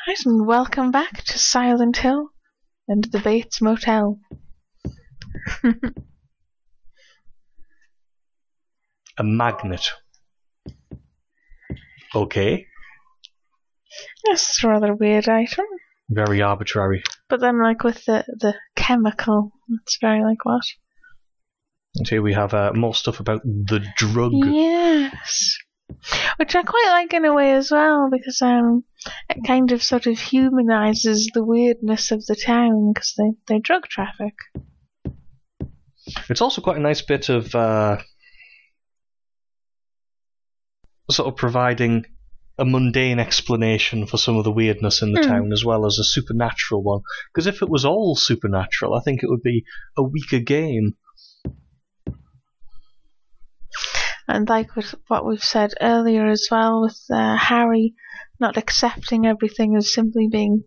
Right, and welcome back to Silent Hill and the Bates Motel. A magnet. Okay. This is a rather weird item. Very arbitrary. But then, like, with the chemical, it's very like, what? And here we have more stuff about the drug. Yes. Which I quite like in a way as well, because it kind of sort of humanises the weirdness of the town, because they drug traffic. It's also quite a nice bit of sort of providing a mundane explanation for some of the weirdness in the town, as well as a supernatural one. Because if it was all supernatural, I think it would be a weaker game. And like with what we've said earlier as well, with Harry not accepting everything as simply being,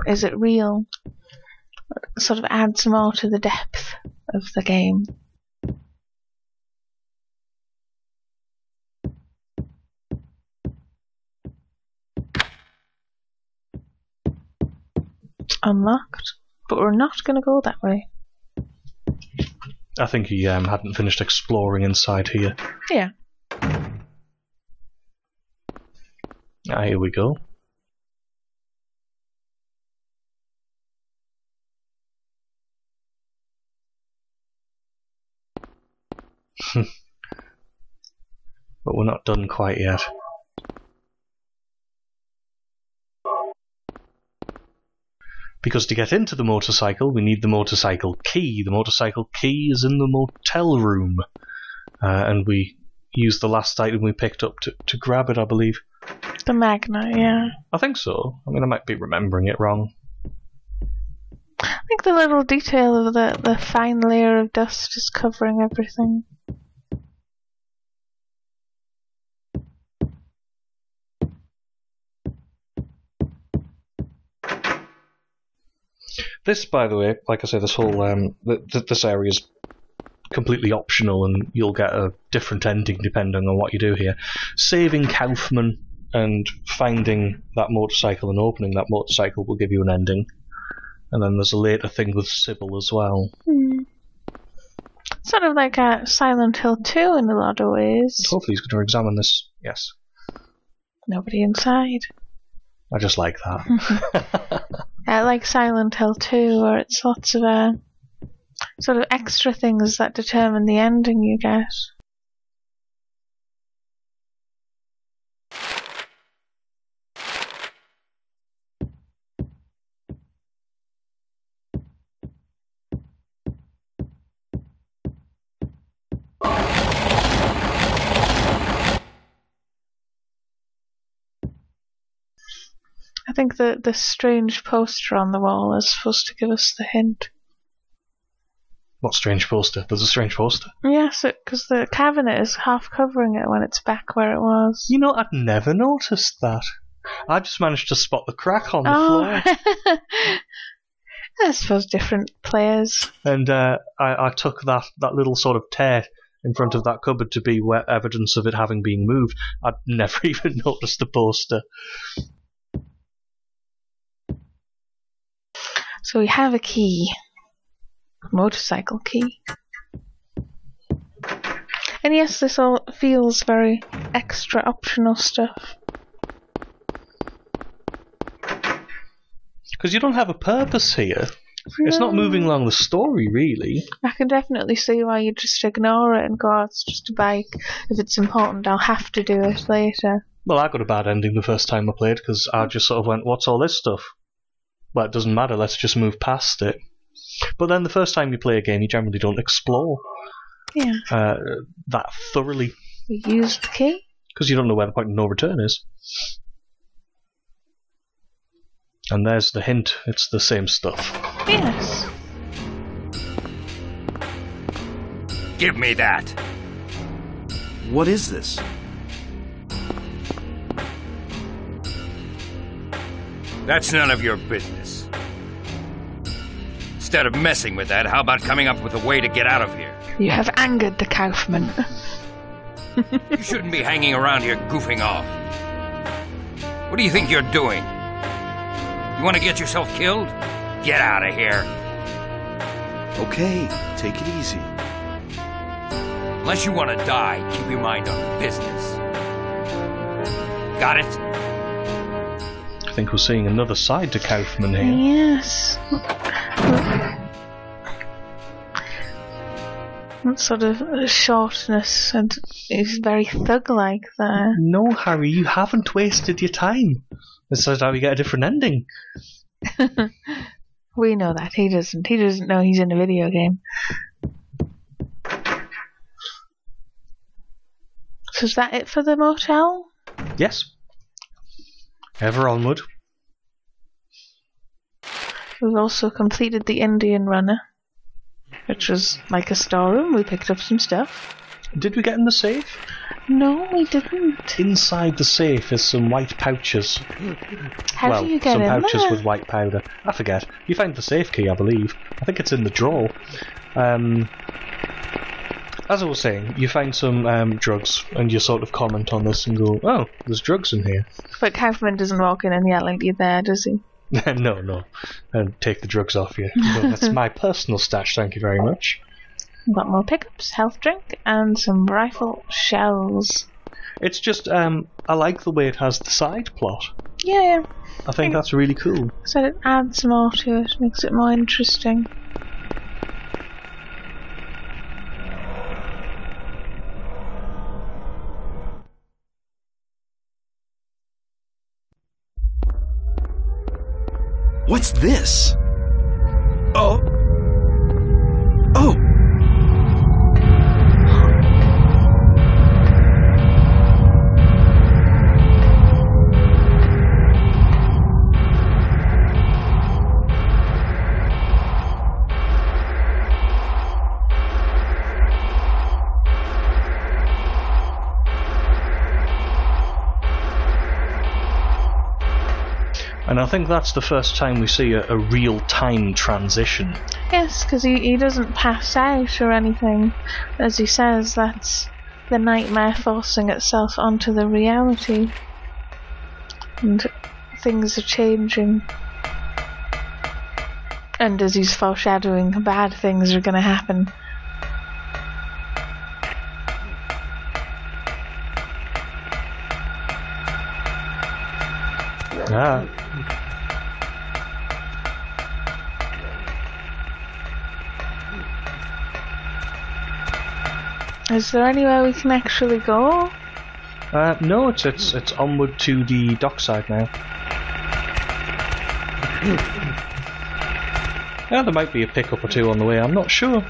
is it real? It sort of adds more to the depth of the game. Unlocked, but we're not going to go that way. I think he hadn't finished exploring inside here. Yeah. Here we go. But we're not done quite yet. Because to get into the motorcycle, we need the motorcycle key. The motorcycle key is in the motel room. And we used the last item we picked up to grab it, I believe. The magnet, yeah. I think so. I mean, I might be remembering it wrong. I think the little detail of the fine layer of dust is covering everything. This, by the way, like I say, this whole this area is completely optional, and you'll get a different ending depending on what you do here. Saving Kaufman and finding that motorcycle and opening that motorcycle will give you an ending. And then there's a later thing with Sybil as well. Sort of like a Silent Hill 2 in a lot of ways. Hopefully he's going to examine this. Yes. Nobody inside. I just like that. I like Silent Hill 2, where it's lots of sort of extra things that determine the ending you get. I think the strange poster on the wall is supposed to give us the hint. What strange poster? There's a strange poster? Yes, because the cabinet is half covering it when it's back where it was. You know, I'd never noticed that. I just managed to spot the crack on the floor. I suppose different players. And I took that little sort of tear in front of that cupboard to be evidence of it having been moved. I'd never even noticed the poster. So we have a key. Motorcycle key. And yes, this all feels very extra optional stuff. Because you don't have a purpose here. No. It's not moving along the story, really. I can definitely see why you just ignore it and go, oh, it's just a bike. If it's important, I'll have to do it later. Well, I got a bad ending the first time I played, because I just sort of went, what's all this stuff? Well, it doesn't matter, let's just move past it. But then the first time you play a game, you generally don't explore that thoroughly. You use the key? Because you don't know where the point of no return is. And there's the hint, it's the same stuff. Yes. Give me that! What is this? That's none of your business. Instead of messing with that, how about coming up with a way to get out of here? You have angered the Kaufman. You shouldn't be hanging around here goofing off. What do you think you're doing? You want to get yourself killed? Get out of here. Okay, take it easy. Unless you want to die, keep your mind on business. Got it? I think we're seeing another side to Kaufman here. Yes. That sort of shortness, and he's very thug-like there. No, Harry, you haven't wasted your time. This is how we get a different ending. We know that. He doesn't. He doesn't know he's in a video game. So is that it for the motel? Yes. Ever onward. We've also completed the Indian runner, which was like a storeroom. We picked up some stuff. Did we get in the safe? No, we didn't. Inside the safe is some white pouches. How do you get in there? Some pouches with white powder. I forget. You found the safe key, I believe. I think it's in the drawer. As I was saying, you find some drugs, and you sort of comment on this and go, "Oh, there's drugs in here." But Kaufman doesn't walk in and yell at you there, does he? No. And take the drugs off you. No, that's my personal stash, thank you very much. We've got more pickups, health drink, and some rifle shells. It's just, I like the way it has the side plot. Yeah. I think that's really cool. So it adds more to it, makes it more interesting. What's this? Oh. Oh! And I think that's the first time we see a real time transition. Yes, because he doesn't pass out or anything. As he says, that's the nightmare forcing itself onto the reality. And things are changing. And as he's foreshadowing, bad things are going to happen. Ah. Is there anywhere we can actually go? No, it's onward to the dockside now. Yeah, there might be a pickup or two on the way, I'm not sure.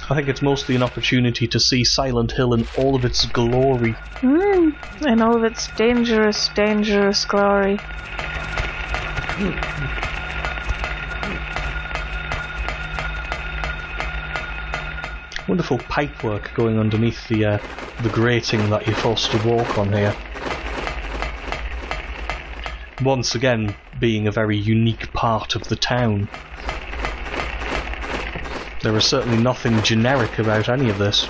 I think it's mostly an opportunity to see Silent Hill in all of its glory. In all of its dangerous, dangerous glory. Wonderful pipework going underneath the grating that you're forced to walk on here. Once again, being a very unique part of the town. There is certainly nothing generic about any of this.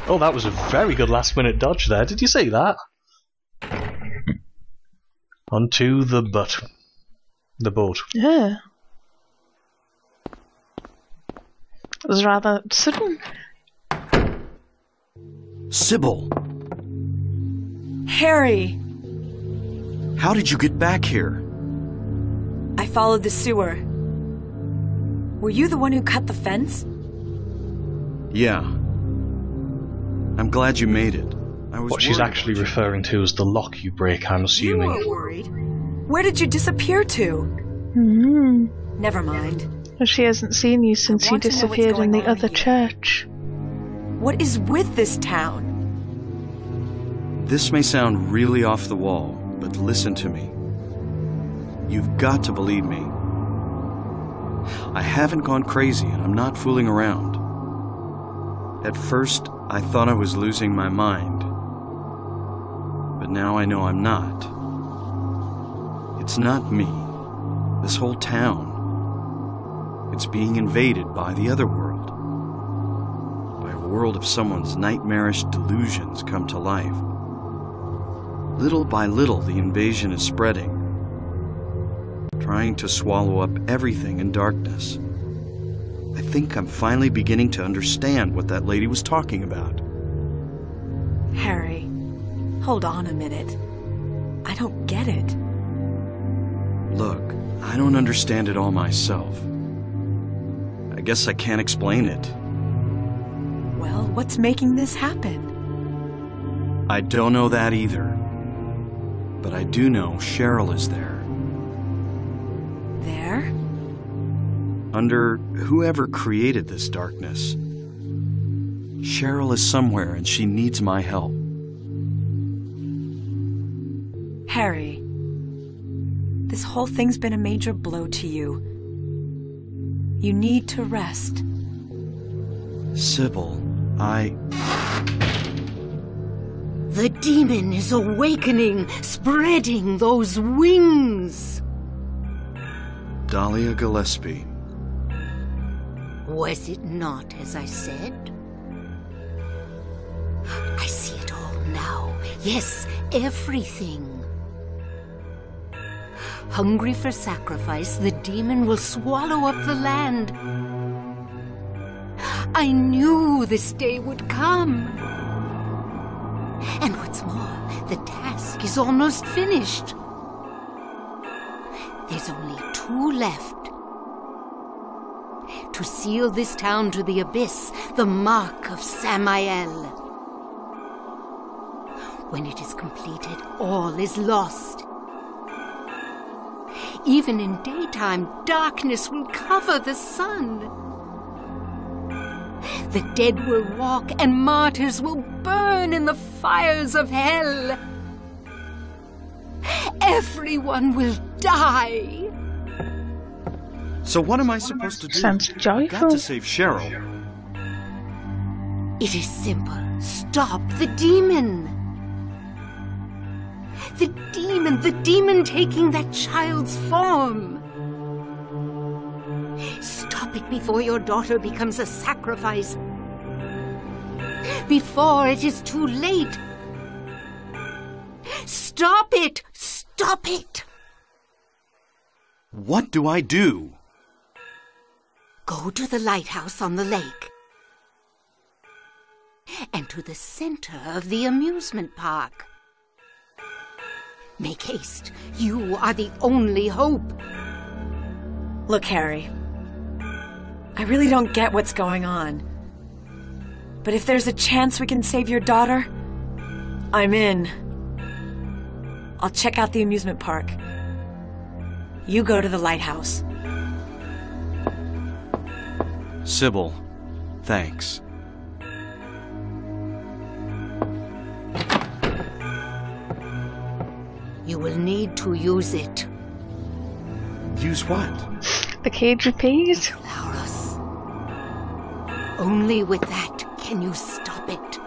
Oh, that was a very good last-minute dodge there. Did you see that? Onto the butt. The boat. Yeah. It was rather sudden. Sybil, Harry! how did you get back here? I followed the sewer. Were you the one who cut the fence? Yeah. I'm glad you made it. I was What she's worried actually about you. referring to is the lock you break, I'm You assuming. were worried. Where did you disappear to? Never mind. She hasn't seen you since you want to know what's disappeared in going the on other here. church. What is with this town? This may sound really off the wall, but listen to me. You've got to believe me. I haven't gone crazy and I'm not fooling around. At first, I thought I was losing my mind. But now I know I'm not. It's not me. This whole town. It's being invaded by the other world. By world of someone's nightmarish delusions come to life. Little by little, the invasion is spreading, trying to swallow up everything in darkness. I think I'm finally beginning to understand what that lady was talking about. Harry, hold on a minute. I don't get it. Look, I don't understand it all myself. I guess I can't explain it. Well, what's making this happen? I don't know that either. But I do know Cheryl is there. There? Under whoever created this darkness. Cheryl is somewhere and she needs my help. Harry, this whole thing's been a major blow to you. You need to rest. Sybil, The demon is awakening, spreading those wings. Dahlia Gillespie. Was it not as I said? I see it all now. Yes, everything. Hungry for sacrifice, the demon will swallow up the land. I knew this day would come. And what's more, the task is almost finished. There's only 2 left. To seal this town to the abyss, the mark of Samael. When it is completed, all is lost. Even in daytime, darkness will cover the sun. The dead will walk and martyrs will burn in the fires of hell. Everyone will die. So what am I supposed to do? Sounds joyful. I've got to save Cheryl. It is simple. Stop the demon. The demon taking that child's form. Stop it before your daughter becomes a sacrifice. Before it is too late. Stop it! Stop it! What do I do? Go to the lighthouse on the lake. And to the center of the amusement park. Make haste. You are the only hope. Look, Harry, I really don't get what's going on. But if there's a chance we can save your daughter, I'm in. I'll check out the amusement park. You go to the lighthouse. Sybil, thanks. You will need to use it. Use what? The cage of peas? Laurus. Only with that can you stop it.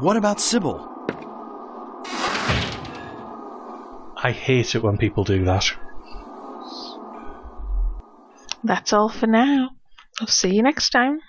What about Sybil? I hate it when people do that. That's all for now. I'll see you next time.